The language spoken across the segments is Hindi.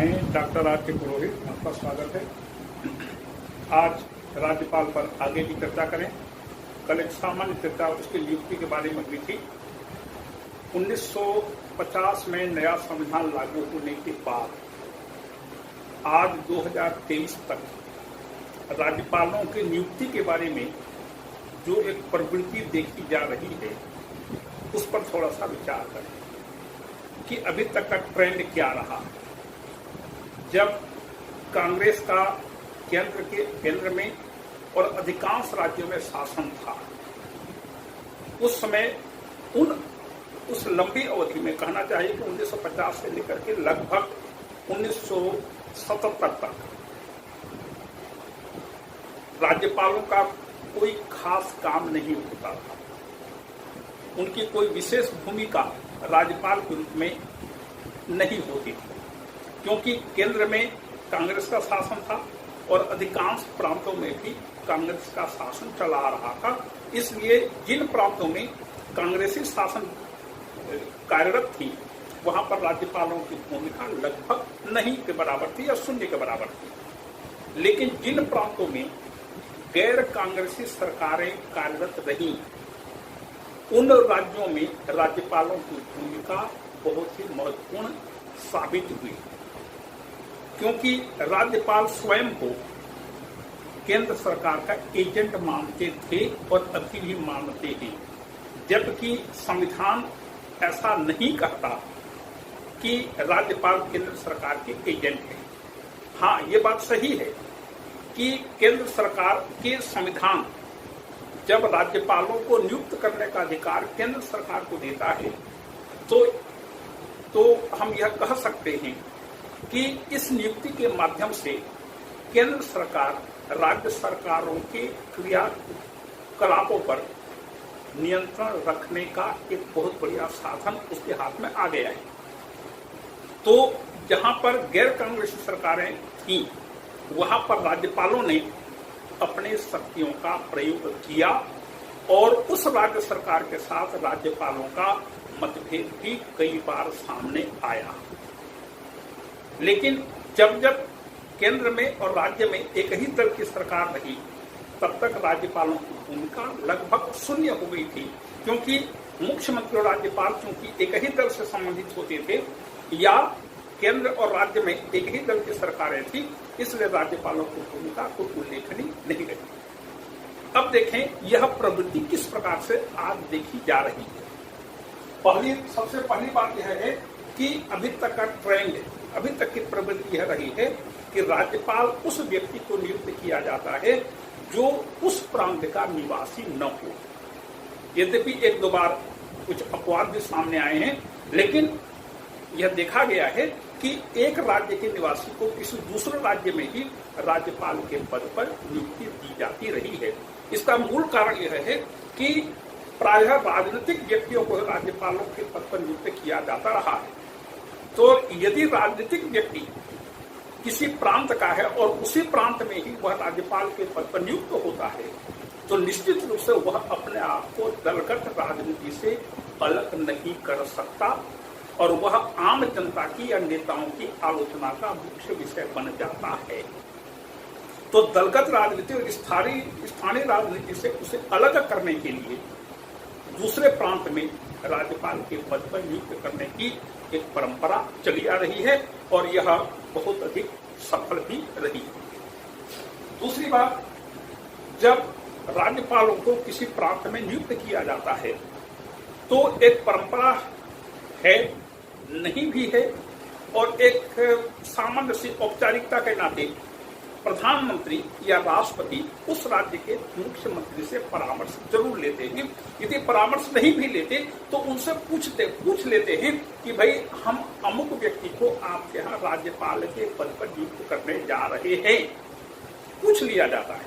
मैं डॉक्टर आर के पुरोहित, आपका स्वागत है। आज राज्यपाल पर आगे की चर्चा करें। कल एक सामान्य चर्चा उसकी नियुक्ति के बारे में हुई थी। 1950 में नया संविधान लागू होने के बाद आज 2023 तक राज्यपालों की नियुक्ति के बारे में जो एक प्रवृत्ति देखी जा रही है, उस पर थोड़ा सा विचार करें कि अभी तक का ट्रेंड क्या रहा। जब कांग्रेस का केंद्र में और अधिकांश राज्यों में शासन था, उस समय उस लंबी अवधि में कहना चाहिए कि 1950 से लेकर के लगभग 1977 तक राज्यपालों का कोई खास काम नहीं होता था। उनकी कोई विशेष भूमिका राज्यपाल के रूप में नहीं होती थी, क्योंकि केंद्र में कांग्रेस का शासन था और अधिकांश प्रांतों में भी कांग्रेस का शासन चला आ रहा था। इसलिए जिन प्रांतों में कांग्रेसी शासन कार्यरत थी, वहां पर राज्यपालों की भूमिका लगभग नहीं के बराबर थी या शून्य के बराबर थी। लेकिन जिन प्रांतों में गैर कांग्रेसी सरकारें कार्यरत रहीं, उन राज्यों में राज्यपालों की भूमिका बहुत ही महत्वपूर्ण साबित हुई, क्योंकि राज्यपाल स्वयं को केंद्र सरकार का एजेंट मानते थे और अभी भी मानते हैं, जबकि संविधान ऐसा नहीं कहता कि राज्यपाल केंद्र सरकार के एजेंट हैं। हाँ, ये बात सही है कि केंद्र सरकार के संविधान जब राज्यपालों को नियुक्त करने का अधिकार केंद्र सरकार को देता है, तो हम यह कह सकते हैं कि इस नियुक्ति के माध्यम से केंद्र सरकार राज्य सरकारों के क्रियाकलापों पर नियंत्रण रखने का एक बहुत बढ़िया साधन उसके हाथ में आ गया है। तो जहां पर गैर कांग्रेसी सरकारें थीं, वहां पर राज्यपालों ने अपने शक्तियों का प्रयोग किया और उस राज्य सरकार के साथ राज्यपालों का मतभेद भी कई बार सामने आया। लेकिन जब जब केंद्र में और राज्य में एक ही दल की सरकार रही, तब तक राज्यपालों की भूमिका लगभग शून्य हो गई थी, क्योंकि मुख्यमंत्री और राज्यपाल चूंकि एक ही दल से संबंधित होते थे या केंद्र और राज्य में एक ही दल की सरकारें थी, इसलिए राज्यपालों की भूमिका कोई उल्लेखनीय नहीं रही। अब देखें यह प्रवृत्ति किस प्रकार से आज देखी जा रही है। सबसे पहली बात यह है कि अभी तक का ट्रेंड, अभी तक की प्रवृत्ति यह रही है कि राज्यपाल उस व्यक्ति को नियुक्त किया जाता है जो उस प्रांत का निवासी न हो। यद्यपि एक दो बार कुछ अपवाद भी सामने आए हैं, लेकिन यह देखा गया है कि एक राज्य के निवासी को किसी दूसरे राज्य में ही राज्यपाल के पद पर नियुक्ति दी जाती रही है। इसका मूल कारण यह है कि प्रायः राजनीतिक व्यक्तियों को राज्यपालों के पद पर नियुक्त किया जाता रहा है। तो यदि राजनीतिक व्यक्ति किसी प्रांत का है और उसी प्रांत में ही वह राज्यपाल के पद पर नियुक्त होता है, तो निश्चित रूप से वह अपने आप को दलगत राजनीति से अलग नहीं कर सकता और वह आम जनता की या नेताओं की आलोचना का मुख्य विषय बन जाता है। तो दलगत राजनीति और स्थानीय राजनीति से उसे अलग करने के लिए दूसरे प्रांत में राज्यपाल के पद पर नियुक्त करने की एक परंपरा चली आ रही है और यह बहुत अधिक सफल भी रही। दूसरी बात, जब राज्यपालों को किसी प्रांत में नियुक्त किया जाता है तो एक परंपरा है, नहीं भी है, और एक सामान्य सी औपचारिकता के नाते प्रधानमंत्री या राष्ट्रपति उस राज्य के मुख्यमंत्री से परामर्श जरूर लेते हैं। यदि परामर्श नहीं भी लेते तो उनसे पूछ लेते हैं कि भाई हम अमुक व्यक्ति को आपके यहाँ राज्यपाल के पद पर नियुक्त करने जा रहे हैं, पूछ लिया जाता है।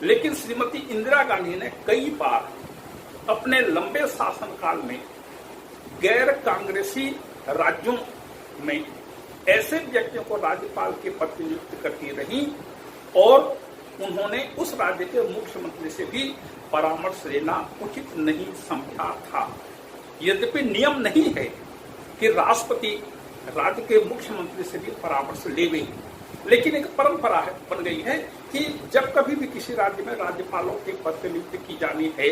लेकिन श्रीमती इंदिरा गांधी ने कई बार अपने लंबे शासनकाल में गैर कांग्रेसी राज्यों में ऐसे व्यक्तियों को राज्यपाल के पद पर नियुक्त करती रही और उन्होंने उस राज्य के मुख्यमंत्री से भी परामर्श लेना उचित नहीं समझा था। यद्यपि नियम नहीं है कि राष्ट्रपति राज्य के मुख्यमंत्री से भी परामर्श लेवे। लेकिन एक परंपरा है बन गई है कि जब कभी भी किसी राज्य में राज्यपालों के पद पर नियुक्ति की जानी है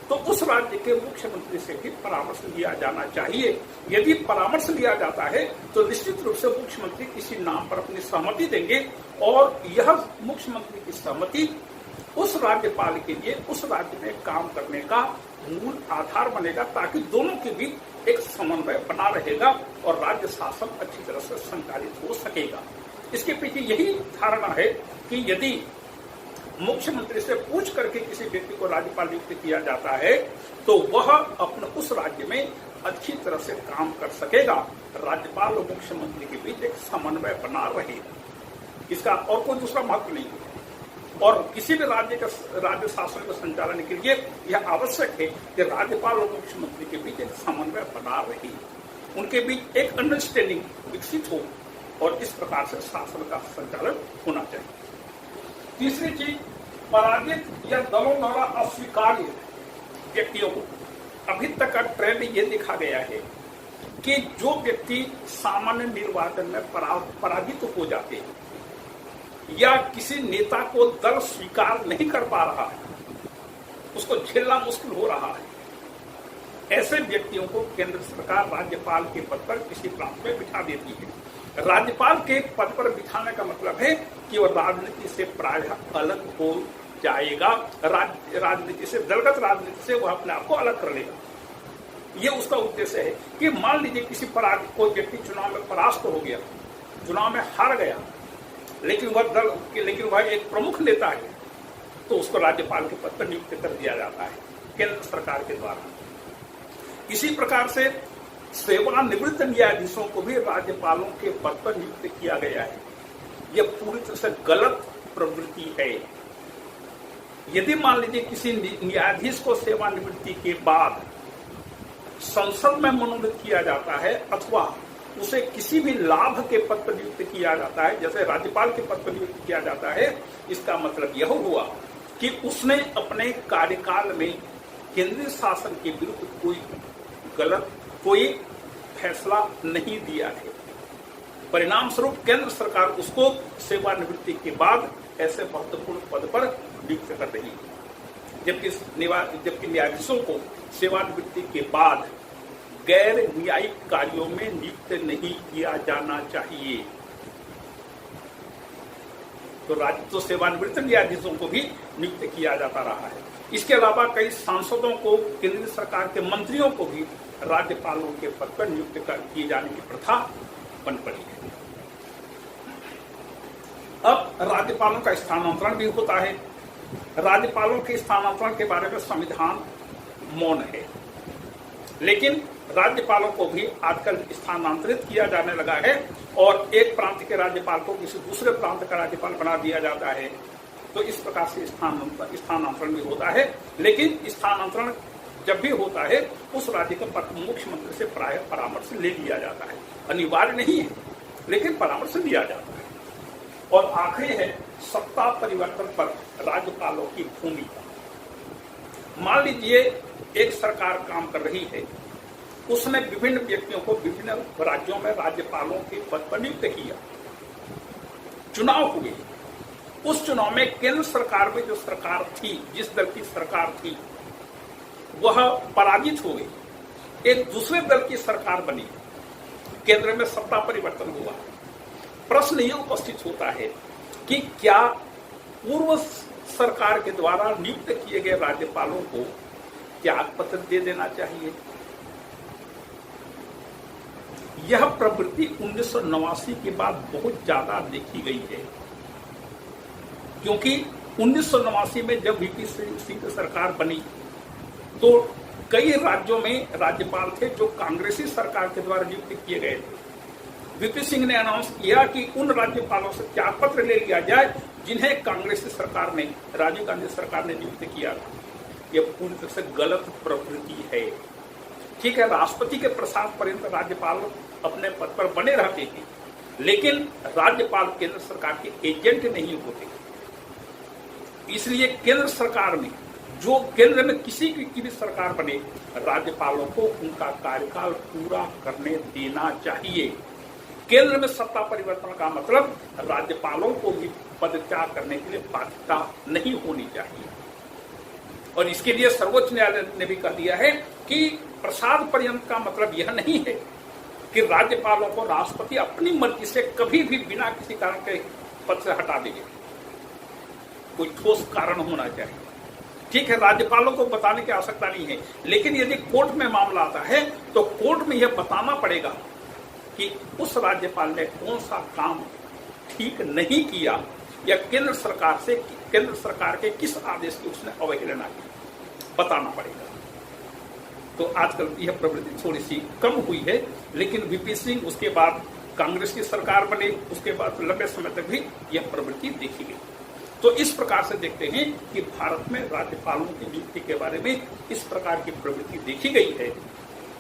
तो उस राज्य के मुख्यमंत्री से भी परामर्श लिया जाना चाहिए। यदि परामर्श लिया जाता है तो निश्चित रूप से मुख्यमंत्री किसी नाम पर अपनी सहमति देंगे और यह मुख्यमंत्री की सहमति उस राज्यपाल के लिए उस राज्य में काम करने का मूल आधार बनेगा, ताकि दोनों के बीच एक समन्वय बना रहेगा और राज्य शासन अच्छी तरह से संचालित हो सकेगा। इसके पीछे यही धारणा है कि यदि मुख्यमंत्री से पूछ करके किसी व्यक्ति को राज्यपाल नियुक्त किया जाता है तो वह अपने उस राज्य में अच्छी तरह से काम कर सकेगा, राज्यपाल और मुख्यमंत्री के बीच एक समन्वय बना रहेगा। इसका और कोई दूसरा महत्व नहीं है। और किसी भी राज्य शासन के संचालन के लिए यह आवश्यक है कि राज्यपाल और मुख्यमंत्री के बीच एक समन्वय बना रहे, उनके बीच एक अंडरस्टैंडिंग विकसित हो और इस प्रकार से शासन का संचालन होना चाहिए। तीसरी चीज, पराजित या दलों द्वारा अस्वीकार्य व्यक्तियों को अभी तक का ट्रेंड ये देखा गया है कि जो व्यक्ति सामान्य निर्वाचन में पराजित हो जाते हैं या किसी नेता को दल स्वीकार नहीं कर पा रहा है, उसको झेलना मुश्किल हो रहा है, ऐसे व्यक्तियों को केंद्र सरकार राज्यपाल के पद पर किसी प्रांत में बिठा देती है। राज्यपाल के पद पर बिठाने का मतलब है कि वह राजनीति से प्रायः अलग हो जाएगा, राजनीति से, दलगत राजनीति से वह अपने आप को अलग कर लेगा। ये उसका उद्देश्य है कि मान लीजिए किसी कोई व्यक्ति चुनाव में परास्त हो गया, चुनाव में हार गया, लेकिन वह एक प्रमुख नेता है, तो उसको राज्यपाल के पद पर नियुक्त कर दिया जाता है केंद्र सरकार के द्वारा। इसी प्रकार से सेवानिवृत्त न्यायाधीशों को भी राज्यपालों के पद पर नियुक्त किया गया है। यह पूरी तरह से गलत प्रवृत्ति है। यदि मान लीजिए किसी न्यायाधीश को सेवानिवृत्ति के बाद संसद में मनोनीत किया जाता है अथवा उसे किसी भी लाभ के पद पर नियुक्त किया जाता है, जैसे राज्यपाल के पद पर नियुक्त किया जाता है, इसका मतलब यह हुआ कि उसने अपने कार्यकाल में केंद्रीय शासन के विरुद्ध कोई फैसला नहीं दिया है। परिणाम स्वरूप केंद्र सरकार उसको सेवानिवृत्ति के बाद ऐसे महत्वपूर्ण पद पर नियुक्त कर रही है, जबकि न्यायाधीशों को सेवानिवृत्ति के बाद गैर न्यायिक कार्यों में नियुक्त नहीं किया जाना चाहिए। तो सेवानिवृत्त न्यायाधीशों को भी नियुक्त किया जाता रहा है। इसके अलावा कई सांसदों को, केंद्र सरकार के मंत्रियों को भी राज्यपालों के पद पर नियुक्त किए जाने की प्रथा बन पड़ी है। अब राज्यपालों का स्थानांतरण भी होता है। राज्यपालों के स्थानांतरण के बारे में संविधान मौन है, लेकिन राज्यपालों को भी आजकल स्थानांतरित किया जाने लगा है और एक प्रांत के राज्यपाल को किसी दूसरे प्रांत का राज्यपाल बना दिया जाता है। तो इस प्रकार से स्थानांतरण भी होता है, लेकिन स्थानांतरण जब भी होता है उस राज्य के मुख्यमंत्री से प्राय परामर्श ले लिया जाता है। अनिवार्य नहीं है, लेकिन परामर्श लिया जाता है। और आखिरी है सत्ता परिवर्तन पर राज्यपालों की भूमिका। मान लीजिए एक सरकार काम कर रही है, उसने विभिन्न व्यक्तियों को विभिन्न राज्यों में राज्यपालों के पद पर नियुक्त किया, चुनाव हुए, उस चुनाव में केंद्र सरकार में जो सरकार थी, जिस दल की सरकार थी, वह पराजित हो गई, एक दूसरे दल की सरकार बनी, केंद्र में सत्ता परिवर्तन हुआ। प्रश्न ये उपस्थित होता है कि क्या पूर्व सरकार के द्वारा नियुक्त किए गए राज्यपालों को त्याग पत्र दे देना चाहिए? यह प्रवृत्ति 1989 के बाद बहुत ज्यादा देखी गई है, क्योंकि 1989 में जब वीपी सिंह की सरकार बनी तो कई राज्यों में राज्यपाल थे जो कांग्रेसी सरकार के द्वारा नियुक्त किए गए थे। वीपी सिंह ने अनाउंस किया कि उन राज्यपालों से त्याग पत्र ले लिया जाए जिन्हें कांग्रेसी सरकार ने, राजीव गांधी सरकार ने नियुक्त किया था। यह पूरी तरह से गलत प्रवृत्ति है। ठीक है, राष्ट्रपति के प्रसाद पर्यंत राज्यपाल अपने पद पर बने रहते थे, लेकिन राज्यपाल केंद्र सरकार के एजेंट नहीं होते। इसलिए केंद्र सरकार में, जो केंद्र में किसी की भी सरकार बने, राज्यपालों को उनका कार्यकाल पूरा करने देना चाहिए। केंद्र में सत्ता परिवर्तन का मतलब राज्यपालों को भी पदत्याग करने के लिए बाध्यता नहीं होनी चाहिए। और इसके लिए सर्वोच्च न्यायालय ने भी कह दिया है कि प्रसाद पर्यंत का मतलब यह नहीं है कि राज्यपालों को राष्ट्रपति अपनी मर्जी से कभी भी बिना किसी कारण के पद से हटा देंगे। कोई ठोस कारण होना चाहिए। ठीक है, राज्यपालों को बताने की आवश्यकता नहीं है, लेकिन यदि कोर्ट में मामला आता है तो कोर्ट में यह बताना पड़ेगा कि उस राज्यपाल ने कौन सा काम ठीक नहीं किया या केंद्र सरकार के किस आदेश की उसने अवहेलना की, बताना पड़ेगा। तो आजकल यह प्रवृत्ति थोड़ी सी कम हुई है, लेकिन वीपी सिंह उसके बाद कांग्रेस की सरकार बनी, उसके बाद लंबे समय तक भी यह प्रवृत्ति देखी गई। तो इस प्रकार से देखते हैं कि भारत में राज्यपालों की नियुक्ति के बारे में इस प्रकार की प्रवृत्ति देखी गई है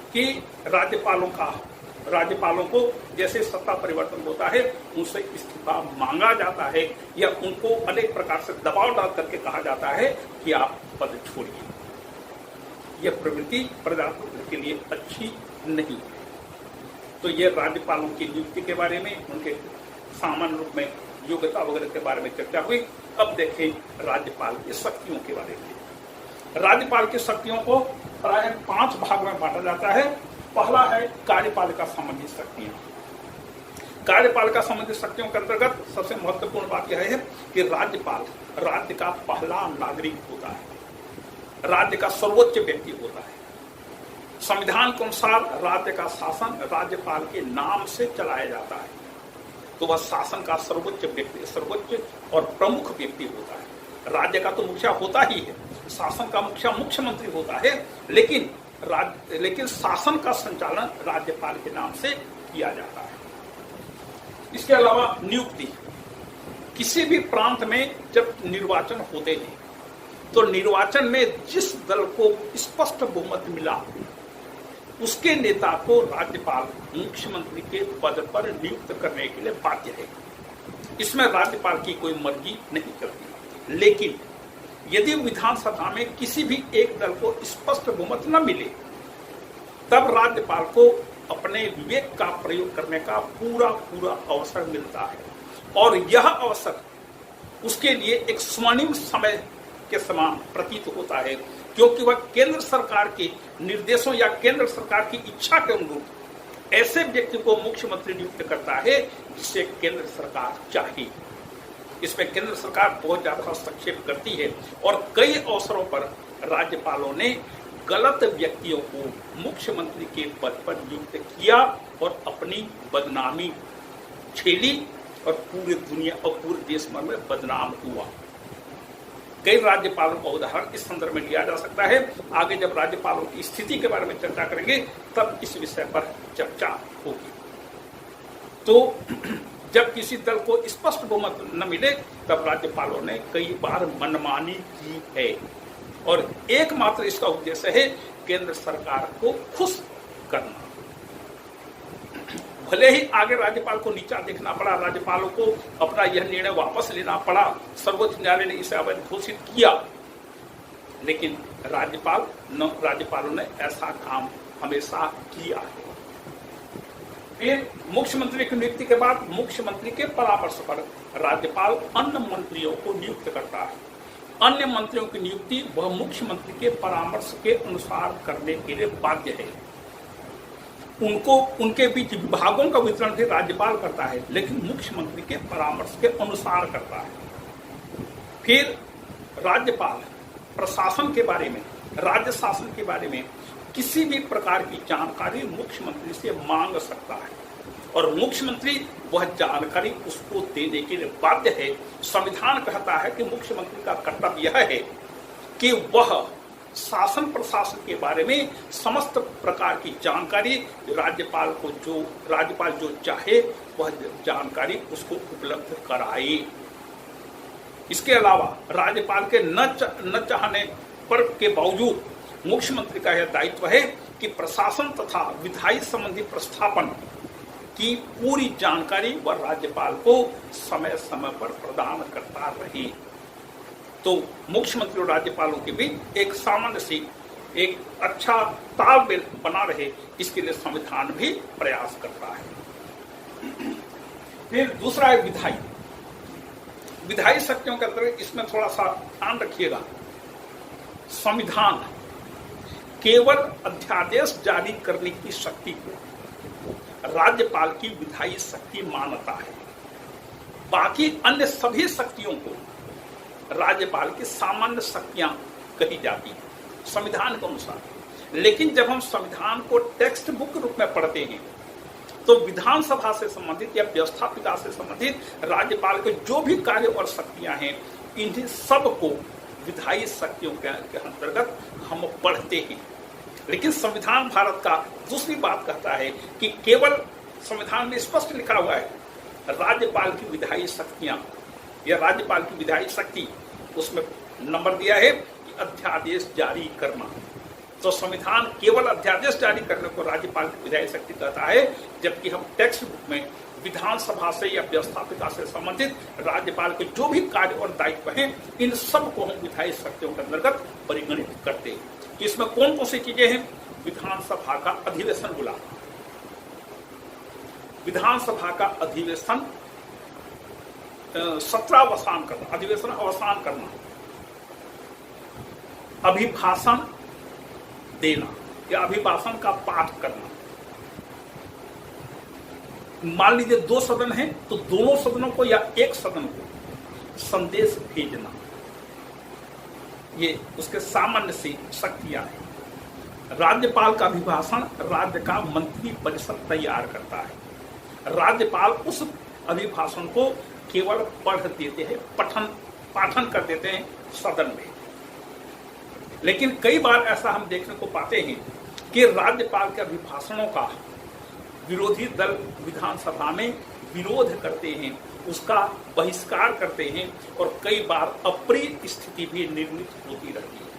कि राज्यपालों को जैसे सत्ता परिवर्तन होता है उनसे इस्तीफा मांगा जाता है या उनको अनेक प्रकार से दबाव डाल करके कहा जाता है कि आप पद छोड़िए। यह प्रवृत्ति प्रजातंत्र के लिए अच्छी नहीं है। तो यह राज्यपालों की नियुक्ति के बारे में, उनके सामान्य रूप में योग्यता वगैरह के बारे में चर्चा हुई। अब देखें राज्यपाल की शक्तियों के बारे में। राज्यपाल की शक्तियों को प्राय 5 भाग में बांटा जाता है। पहला है कार्यपालिका संबंधी शक्तियां। कार्यपालिका संबंधी शक्तियों के अंतर्गत सबसे महत्वपूर्ण बात यह है कि राज्यपाल राज्य का पहला नागरिक होता है, राज्य का सर्वोच्च व्यक्ति होता है। संविधान के अनुसार राज्य का शासन राज्यपाल के नाम से चलाया जाता है, तो वह शासन का सर्वोच्च और प्रमुख व्यक्ति होता है। राज्य का तो मुखिया होता ही है, शासन का मुखिया मुख्यमंत्री होता है, लेकिन शासन का संचालन राज्यपाल के नाम से किया जाता है। इसके अलावा नियुक्ति, किसी भी प्रांत में जब निर्वाचन होते हैं तो निर्वाचन में जिस दल को स्पष्ट बहुमत मिला उसके नेता को राज्यपाल मुख्यमंत्री के पद पर नियुक्त करने के लिए बाध्य है। इसमें राज्यपाल की कोई मर्जी नहीं चलती। लेकिन यदि विधानसभा में किसी भी एक दल को स्पष्ट बहुमत न मिले तब राज्यपाल को अपने विवेक का प्रयोग करने का पूरा अवसर मिलता है, और यह अवसर उसके लिए एक स्वर्णिम समय के समान प्रतीत होता है, क्योंकि वह केंद्र सरकार के निर्देशों या केंद्र सरकार की इच्छा के अनुरूप ऐसे व्यक्ति को मुख्यमंत्री नियुक्त करता है जिसे केंद्र सरकार चाहे। इसमें केंद्र सरकार बहुत ज्यादा हस्तक्षेप करती है और कई अवसरों पर राज्यपालों ने गलत व्यक्तियों को मुख्यमंत्री के पद पर नियुक्त किया और अपनी बदनामी झेली और पूरी दुनिया और पूरे देश भर में बदनाम हुआ। कई राज्यपालों का उदाहरण इस संदर्भ में लिया जा सकता है। आगे जब राज्यपालों की स्थिति के बारे में चर्चा करेंगे तब इस विषय पर चर्चा होगी। तो जब किसी दल को स्पष्ट बहुमत न मिले तब राज्यपालों ने कई बार मनमानी की है, और एकमात्र इसका उद्देश्य है केंद्र सरकार को खुश करना। भले ही आगे राज्यपाल को नीचा देखना पड़ा, राज्यपालों को अपना यह निर्णय वापस लेना पड़ा, सर्वोच्च न्यायालय ने इसे अवैध घोषित किया, लेकिन राज्यपालों ने ऐसा काम हमेशा किया है। फिर मुख्यमंत्री की नियुक्ति के बाद मुख्यमंत्री के परामर्श पर राज्यपाल अन्य मंत्रियों को नियुक्त करता है। अन्य मंत्रियों की नियुक्ति वह मुख्यमंत्री के परामर्श के अनुसार करने के लिए बाध्य है। उनके बीच विभागों का वितरण भी राज्यपाल करता है, लेकिन मुख्यमंत्री के परामर्श के अनुसार करता है। फिर राज्यपाल प्रशासन के बारे में, राज्य शासन के बारे में किसी भी प्रकार की जानकारी मुख्यमंत्री से मांग सकता है, और मुख्यमंत्री वह जानकारी उसको देने के लिए बाध्य है। संविधान कहता है कि मुख्यमंत्री का कर्तव्य यह है कि वह शासन प्रशासन के बारे में समस्त प्रकार की जानकारी राज्यपाल जो चाहे वह जानकारी उसको उपलब्ध कराए। इसके अलावा राज्यपाल के न चाहने पर के बावजूद मुख्यमंत्री का यह दायित्व है कि प्रशासन तथा विधायी संबंधी प्रस्थापन की पूरी जानकारी वह राज्यपाल को समय समय पर प्रदान करता रहे। तो मुख्यमंत्री और राज्यपालों के बीच एक सामान्य सी एक अच्छा तालमेल बना रहे, इसके लिए संविधान भी प्रयास करता है। फिर दूसरा है विधायी। विधायी शक्तियों के अंतर्गत इसमें थोड़ा सा ध्यान रखिएगा, संविधान केवल अध्यादेश जारी करने की शक्ति को राज्यपाल की विधायी शक्ति मानता है। बाकी अन्य सभी शक्तियों को राज्यपाल की सामान्य शक्तियां कही जाती हैं संविधान के अनुसार। लेकिन जब हम संविधान को टेक्स्ट बुक रूप में पढ़ते हैं तो विधानसभा से संबंधित या व्यवस्थापिका से संबंधित राज्यपाल के जो भी कार्य और शक्तियां हैं, इन्हीं सब को विधायी शक्तियों के अंतर्गत हम पढ़ते हैं। लेकिन संविधान भारत का दूसरी बात कहता है कि केवल संविधान में स्पष्ट लिखा हुआ है राज्यपाल की विधायी शक्तियां या राज्यपाल की विधायी शक्ति, उसमें नंबर दिया है कि अध्यादेश जारी करना। तो संविधान केवल अध्यादेश जारी करने को राज्यपाल की विधायी शक्ति कहता है, जबकि हम टेक्स्ट बुक में विधानसभा से या व्यवस्थापिका से संबंधित राज्यपाल के जो भी कार्य और दायित्व हैं, इन सब को हम विधायी शक्तियों के अंतर्गत परिगणित करते हैं। तो इसमें कौन कौन सी चीजें हैं? विधानसभा का अधिवेशन बुलाना, विधानसभा का अधिवेशन सत्रावसान करना, अधिवेशन अवसान करना, अभिभाषण देना या अभिभाषण का पाठ करना। मान लीजिए 2 सदन हैं तो दोनों सदनों को या एक सदन को संदेश भेजना, ये उसके सामान्य से शक्तियां हैं। राज्यपाल का अभिभाषण राज्य का मंत्री परिषद तैयार करता है। राज्यपाल उस अभिभाषण को केवल पढ़ देते हैं, पाठन कर देते हैं सदन में। लेकिन कई बार ऐसा हम देखने को पाते हैं कि राज्यपाल के अभिभाषणों का विरोधी दल विधानसभा में विरोध करते हैं, उसका बहिष्कार करते हैं और कई बार अप्रिय स्थिति भी निर्मित होती रहती है।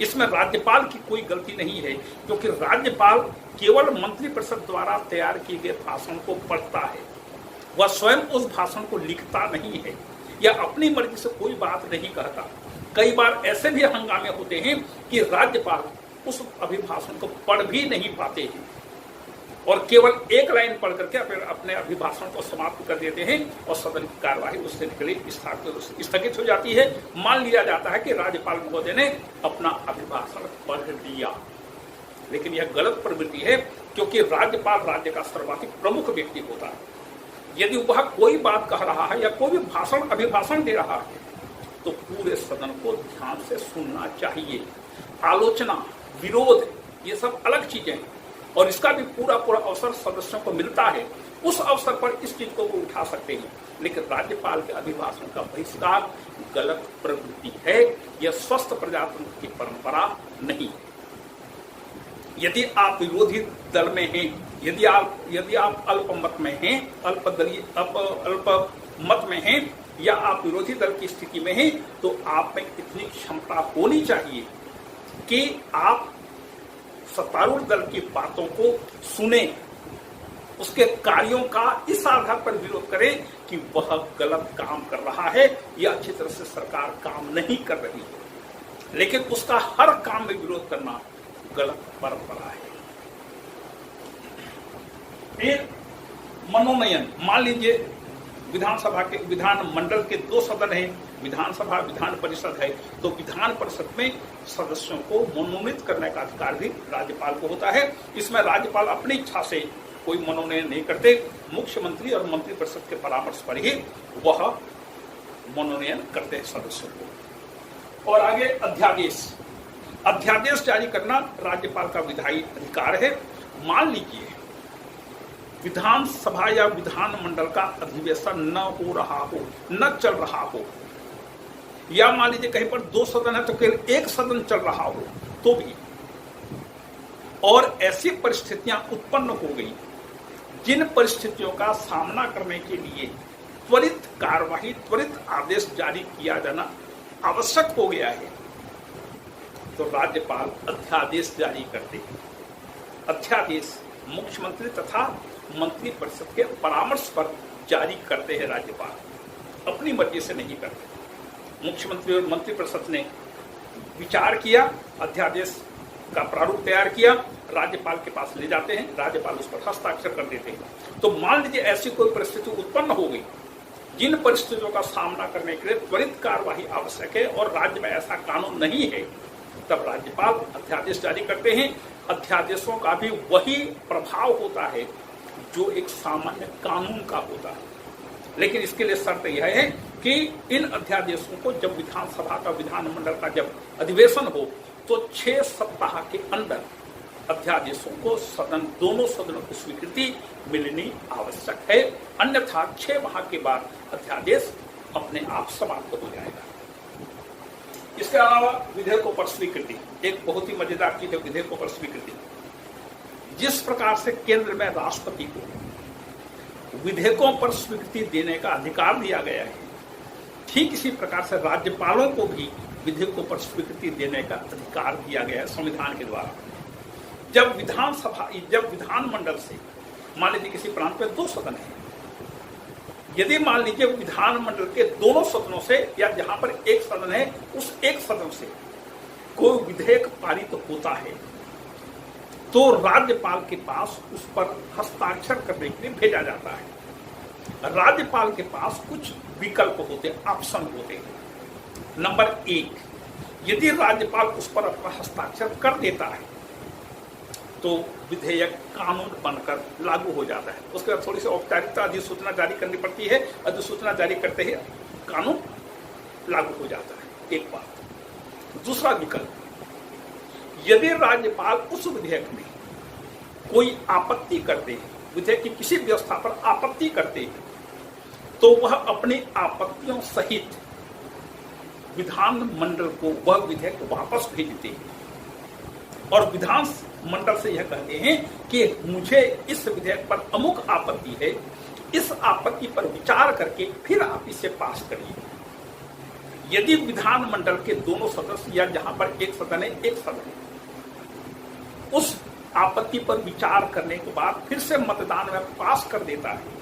इसमें राज्यपाल की कोई गलती नहीं है, क्योंकि राज्यपाल केवल मंत्रिपरिषद द्वारा तैयार किए गए भाषण को पढ़ता है। वह स्वयं उस भाषण को लिखता नहीं है या अपनी मर्जी से कोई बात नहीं कहता। कई बार ऐसे भी हंगामे होते हैं कि राज्यपाल उस अभिभाषण को पढ़ भी नहीं पाते हैं और केवल एक लाइन पढ़ करके फिर अपने अभिभाषण को समाप्त कर देते हैं और सदन की कार्यवाही उससे निकले स्थगित हो जाती है। मान लिया जाता है कि राज्यपाल महोदय ने अपना अभिभाषण पढ़ लिया, लेकिन यह गलत प्रवृत्ति है, क्योंकि राज्यपाल राज्य का सर्वाधिक प्रमुख व्यक्ति होता है। यदि वह कोई बात कह रहा है या कोई भी अभिभाषण दे रहा है तो पूरे सदन को ध्यान से सुनना चाहिए। आलोचना, विरोध, ये सब अलग चीजें हैं और इसका भी पूरा अवसर सदस्यों को मिलता है। उस अवसर पर इस चीज को वो उठा सकते हैं, लेकिन राज्यपाल के अभिभाषण का बहिष्कार गलत प्रवृत्ति है। यह स्वस्थ प्रजातंत्र की परंपरा नहीं है। यदि आप विरोधी दल में हैं, यदि आप अल्पमत में हैं, अल्प मत में हैं या आप विरोधी दल की स्थिति में हैं, तो आप में इतनी क्षमता होनी चाहिए कि आप सत्तारूढ़ दल की बातों को सुने, उसके कार्यों का इस आधार पर विरोध करें कि वह गलत काम कर रहा है या अच्छी तरह से सरकार काम नहीं कर रही है। लेकिन उसका हर काम में विरोध करना गलत परंपरा है। फिर मनोनयन, मान लीजिए विधानसभा के विधानमंडल के 2 सदन हैं, विधानसभा विधान परिषद है, तो विधान परिषद में सदस्यों को मनोनीत करने का अधिकार भी राज्यपाल को होता है। इसमें राज्यपाल अपनी इच्छा से कोई मनोनयन नहीं करते, मुख्यमंत्री और मंत्रिपरिषद के परामर्श पर ही वह मनोनयन करते हैं सदस्यों को। और आगे अध्यादेश जारी करना राज्यपाल का विधायी अधिकार है। मान लीजिए विधानसभा या विधानमंडल का अधिवेशन न हो रहा हो, न चल रहा हो, या मान लीजिए कहीं पर 2 सदन है तो केवल 1 सदन चल रहा हो तो भी, और ऐसी परिस्थितियां उत्पन्न हो गई जिन परिस्थितियों का सामना करने के लिए त्वरित कार्यवाही, त्वरित आदेश जारी किया जाना आवश्यक हो गया है, तो राज्यपाल अध्यादेश जारी करते हैं। अध्यादेश मुख्यमंत्री तथा मंत्रिपरिषद के परामर्श पर जारी करते हैं राज्यपाल, अपनी मर्जी से नहीं करते। मुख्यमंत्री और मंत्रिपरिषद ने विचार किया, अध्यादेश का प्रारूप तैयार किया, राज्यपाल के पास ले जाते हैं, राज्यपाल उस पर हस्ताक्षर कर देते हैं। तो मान लीजिए ऐसी कोई परिस्थिति उत्पन्न हो गई जिन परिस्थितियों का सामना करने के लिए त्वरित कार्यवाही आवश्यक है और राज्य में ऐसा कानून नहीं है, तब राज्यपाल अध्यादेश जारी करते हैं। अध्यादेशों का भी वही प्रभाव होता है जो एक सामान्य कानून का होता है, लेकिन इसके लिए शर्त यह है कि इन अध्यादेशों को जब विधानसभा का, विधानमंडल का जब अधिवेशन हो तो 6 सप्ताह के अंदर अध्यादेशों को दोनों सदनों की स्वीकृति मिलनी आवश्यक है, अन्यथा 6 माह के बाद अध्यादेश अपने आप समाप्त हो जाएगा। इसके अलावा विधेयकों पर स्वीकृति एक बहुत ही मजेदार चीज है। विधेयकों पर स्वीकृति, जिस प्रकार से केंद्र में राष्ट्रपति को विधेयकों पर स्वीकृति देने का अधिकार दिया गया है, ठीक इसी प्रकार से राज्यपालों को भी विधेयकों पर स्वीकृति देने का अधिकार दिया गया है संविधान के द्वारा। जब विधानमंडल से मान लीजिए किसी प्रांत में 2 सदन है, यदि मान लीजिए विधानमंडल के दोनों सदनों से या जहां पर एक सदन है उस एक सदन से कोई विधेयक पारित होता है तो राज्यपाल के पास उस पर हस्ताक्षर करने के लिए भेजा जाता है। राज्यपाल के पास कुछ विकल्प होते हैं, ऑप्शन होते हैं। नंबर 1, यदि राज्यपाल उस पर अपना हस्ताक्षर कर देता है तो विधेयक कानून बनकर लागू हो जाता है। उसके बाद थोड़ी सी औपचारिकता अधिसूचना जारी करनी पड़ती है, अधिसूचना जारी करते ही कानून लागू हो जाता है। एक बात। दूसरा विकल्प, यदि राज्यपाल उस विधेयक में कोई आपत्ति करते हैं, विधेयक की किसी व्यवस्था पर आपत्ति करते हैं, तो वह अपनी आपत्तियों सहित विधानमंडल को वह विधेयक वापस भेजते हैं और विधानमंडल से यह कहते हैं कि मुझे इस विधेयक पर अमुक आपत्ति है, इस आपत्ति पर विचार करके फिर आप इसे पास करिए। यदि विधानमंडल के दोनों सदस्य या जहां पर एक सदन है एक सदन है, उस आपत्ति पर विचार करने के बाद फिर से मतदान में पास कर देता है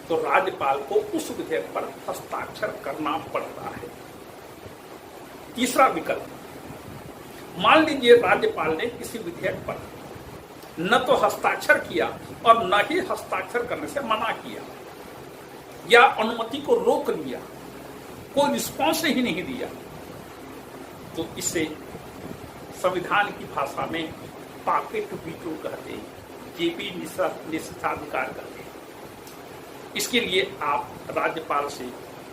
तो राज्यपाल को उस विधेयक पर हस्ताक्षर करना पड़ता है। तीसरा विकल्प, मान लीजिए राज्यपाल ने किसी विधेयक पर न तो हस्ताक्षर किया और न ही हस्ताक्षर करने से मना किया या अनुमति को रोक लिया, कोई रिस्पॉन्स ही नहीं दिया, तो इसे संविधान की भाषा में पॉकेट वीटो कहते हैं, जेबी निषेधाधिकार कहते हैं। इसके लिए आप राज्यपाल से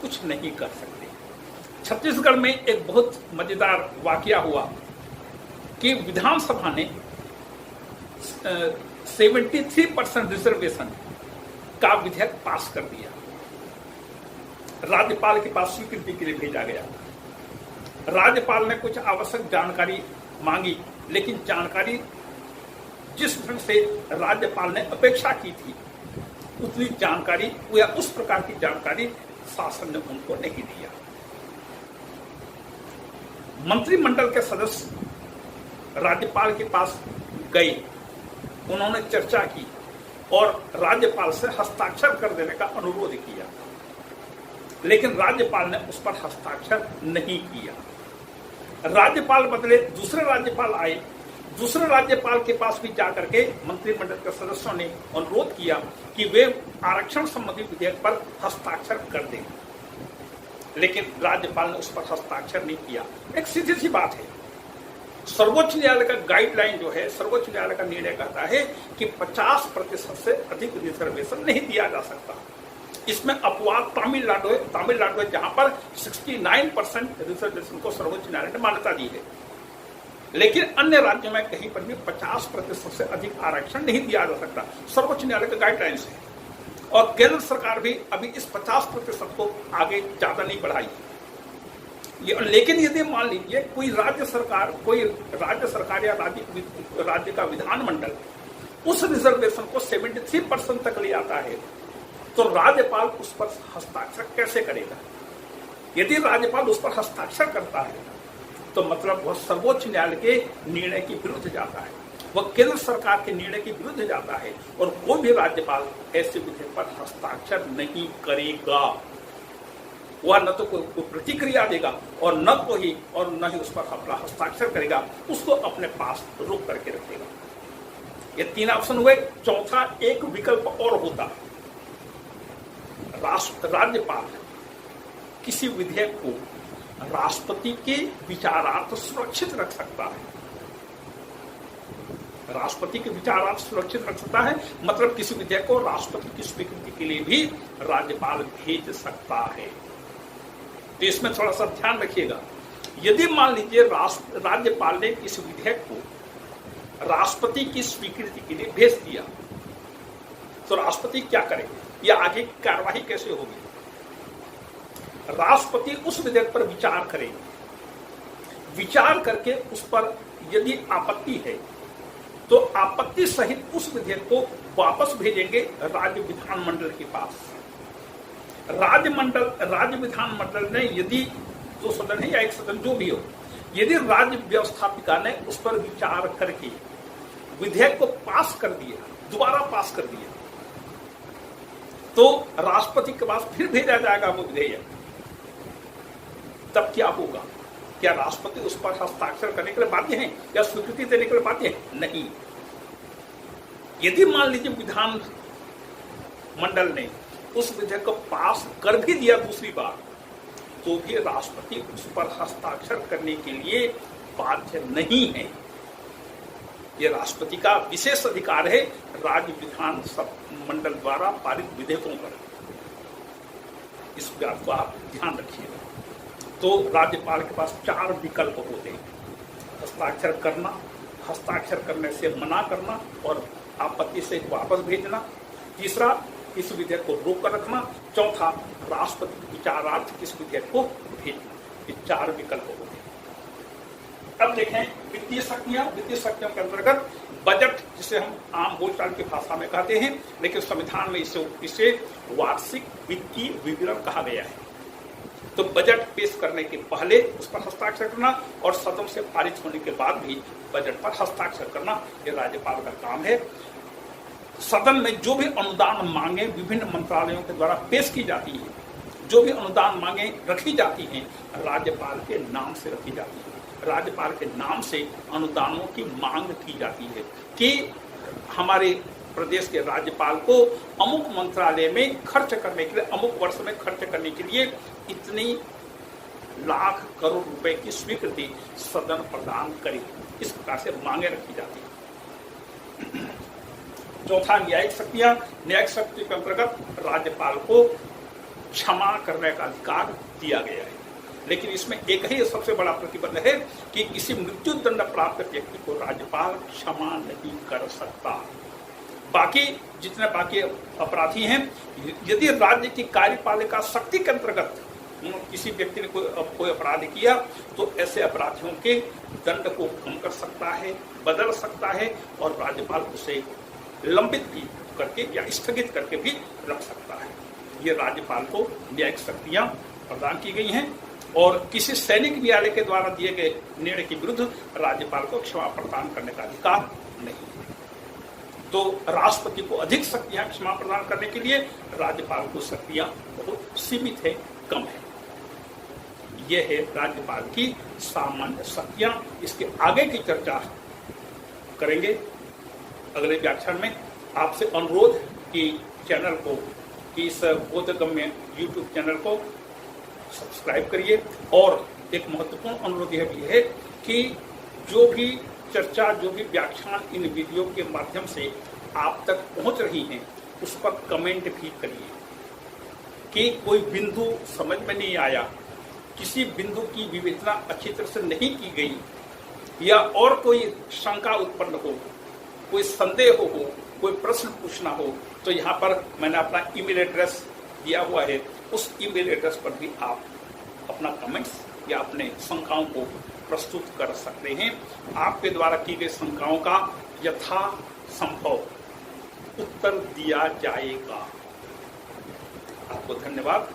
कुछ नहीं कर सकते। छत्तीसगढ़ में एक बहुत मजेदार वाकया हुआ कि विधानसभा ने 73% रिजर्वेशन का विधेयक पास कर दिया, राज्यपाल के पास स्वीकृति के लिए भेजा गया। राज्यपाल ने कुछ आवश्यक जानकारी मांगी, लेकिन जानकारी जिस ढंग से राज्यपाल ने अपेक्षा की थी उतनी जानकारी या उस प्रकार की जानकारी शासन ने उनको नहीं दिया। मंत्रिमंडल के सदस्य राज्यपाल के पास गए, उन्होंने चर्चा की और राज्यपाल से हस्ताक्षर कर देने का अनुरोध किया, लेकिन राज्यपाल ने उस पर हस्ताक्षर नहीं किया। राज्यपाल बदले दूसरे राज्यपाल आए, दूसरे राज्यपाल के पास भी जाकर के मंत्रिमंडल के सदस्यों ने अनुरोध किया कि वे आरक्षण संबंधी विधेयक पर हस्ताक्षर कर दें, लेकिन राज्यपाल ने उस पर हस्ताक्षर नहीं किया। एक सीधी सी बात है, सर्वोच्च न्यायालय का गाइडलाइन जो है, सर्वोच्च न्यायालय का निर्णय कहता है कि 50% से अधिक रिजर्वेशन नहीं दिया जा सकता। इसमें अपवाद तमिलनाडु है जहां पर 69% रिजर्वेशन को सर्वोच्च न्यायालय ने मान्यता दी है, लेकिन अन्य राज्यों में कहीं पर भी 50% से अधिक आरक्षण नहीं दिया जा सकता, सर्वोच्च न्यायालय का गाइडलाइंस है। और केंद्र सरकार भी अभी इस 50% को आगे ज्यादा नहीं बढ़ाई। लेकिन यदि मान लीजिए कोई राज्य सरकार या राज्य का विधानमंडल उस रिजर्वेशन को 73% तक ले आता है, तो राज्यपाल उस पर हस्ताक्षर कैसे करेगा? यदि राज्यपाल उस पर हस्ताक्षर करता है तो मतलब वह सर्वोच्च न्यायालय के निर्णय के विरुद्ध जाता है, वह केंद्र सरकार के निर्णय के विरुद्ध जाता है और कोई भी राज्यपाल ऐसे विधेयक पर हस्ताक्षर नहीं करेगा। वह न तो कोई प्रतिक्रिया देगा और न ही उस पर अपना हस्ताक्षर करेगा, उसको अपने पास रोक करके रखेगा। ये 3 ऑप्शन हुए। चौथा एक विकल्प और होता, राज्यपाल किसी विधेयक को राष्ट्रपति के विचारार्थ सुरक्षित रख सकता है। राष्ट्रपति के विचारार्थ सुरक्षित रख सकता है मतलब किसी विधेयक को राष्ट्रपति की स्वीकृति के लिए भी राज्यपाल भेज सकता है। तो इसमें थोड़ा सा ध्यान रखिएगा, यदि मान लीजिए राज्यपाल ने किसी विधेयक को राष्ट्रपति की स्वीकृति के लिए भेज दिया, तो राष्ट्रपति क्या करेंगे या आगे कार्रवाई कैसे होगी? राष्ट्रपति उस विधेयक पर विचार करेंगे, विचार करके उस पर यदि आपत्ति है तो आपत्ति सहित उस विधेयक को वापस भेजेंगे राज्य विधानमंडल के पास। राज्य विधानमंडल ने यदि 2 सदन है या 1 सदन जो भी हो, यदि राज्य व्यवस्थापिका ने उस पर विचार करके विधेयक को पास कर दिया, दोबारा पास कर दिया, तो राष्ट्रपति के पास फिर भेजा जाएगा वो विधेयक। तब क्या होगा? क्या राष्ट्रपति उस पर हस्ताक्षर करने के लिए बाध्य हैं या स्वीकृति देने के लिए बाध्य हैं? नहीं। यदि मान लीजिए विधान मंडल ने उस विधेयक को पास कर भी दिया दूसरी बार, तो भी राष्ट्रपति उस पर हस्ताक्षर करने के लिए बाध्य नहीं है। यह राष्ट्रपति का विशेष अधिकार है राज्य विधान मंडल द्वारा पारित विधेयकों पर। इस बात को आप ध्यान रखिएगा। तो राज्यपाल के पास 4 विकल्प होते हैं, हस्ताक्षर करना, हस्ताक्षर करने से मना करना और आपत्ति से वापस भेजना। तीसरा, इस विधेयक को रोक कर रखना। चौथा, राष्ट्रपति के विचारार्थ किस विधेयक को भेजना। ये 4 विकल्प होते हैं। अब देखें वित्तीय शक्तियां। वित्तीय शक्तियों के अंतर्गत बजट, जिसे हम आम बोलचाल की भाषा में कहते हैं, लेकिन संविधान में इसे वार्षिक वित्तीय विवरण कहा गया है। तो बजट पेश करने के पहले उस पर हस्ताक्षर करना और सदन से पारित होने के बाद भी बजट पर हस्ताक्षर करना, यह राज्यपाल का काम है। सदन में जो भी अनुदान मांगे विभिन्न मंत्रालयों के द्वारा पेश की जाती है, जो भी अनुदान मांगे रखी जाती हैं, राज्यपाल के नाम से रखी जाती है। राज्यपाल के नाम से अनुदानों की मांग की जाती है कि हमारे प्रदेश के राज्यपाल को अमुक मंत्रालय में खर्च करने के लिए, अमुक वर्ष में खर्च करने के लिए इतनी लाख करोड़ रुपए की स्वीकृति सदन प्रदान करे। इस प्रकार से मांगे रखी जाती है। चौथा, न्यायिक शक्तियां। न्यायिक शक्ति के अंतर्गत राज्यपाल को क्षमा करने का अधिकार दिया गया है, लेकिन इसमें एक ही सबसे बड़ा प्रतिबंध है कि किसी मृत्यु दंड प्राप्त व्यक्ति को राज्यपाल क्षमा नहीं कर सकता। बाकी जितने बाकी अपराधी हैं, यदि राज्य की कार्यपालिका शक्ति के अंतर्गत किसी व्यक्ति ने कोई अपराध किया, तो ऐसे अपराधियों के दंड को कम कर सकता है, बदल सकता है और राज्यपाल उसे लंबित भी करके या स्थगित करके भी रख सकता है। ये राज्यपाल को न्यायिक शक्तियां प्रदान की गई हैं और किसी सैनिक न्यायालय के द्वारा दिए गए निर्णय के विरुद्ध राज्यपाल को क्षमा प्रदान करने का अधिकार नहीं है। तो राष्ट्रपति को अधिक शक्तियां क्षमा प्रदान करने के लिए, राज्यपाल को शक्तियां बहुत सीमित है, कम है। यह है राज्यपाल की सामान्य शक्तियां। इसके आगे की चर्चा करेंगे अगले व्याख्यान में। आपसे अनुरोध कि चैनल को, कि इस बोधगम्य YouTube चैनल को सब्सक्राइब करिए। और एक महत्वपूर्ण अनुरोध यह भी है कि जो भी चर्चा, जो भी व्याख्यान इन वीडियो के माध्यम से आप तक पहुंच रही हैं, उस पर कमेंट भी करिए कि कोई बिंदु समझ में नहीं आया, किसी बिंदु की विवेचना अच्छी तरह से नहीं की गई या और कोई शंका उत्पन्न हो, कोई संदेह हो, कोई प्रश्न पूछना हो, तो यहाँ पर मैंने अपना ईमेल एड्रेस दिया हुआ है। उस ईमेल एड्रेस पर भी आप अपना कमेंट्स या अपने शंकाओं को प्रस्तुत कर सकते हैं। आपके द्वारा की गई शंकाओं का यथासंभव उत्तर दिया जाएगा। आपको धन्यवाद।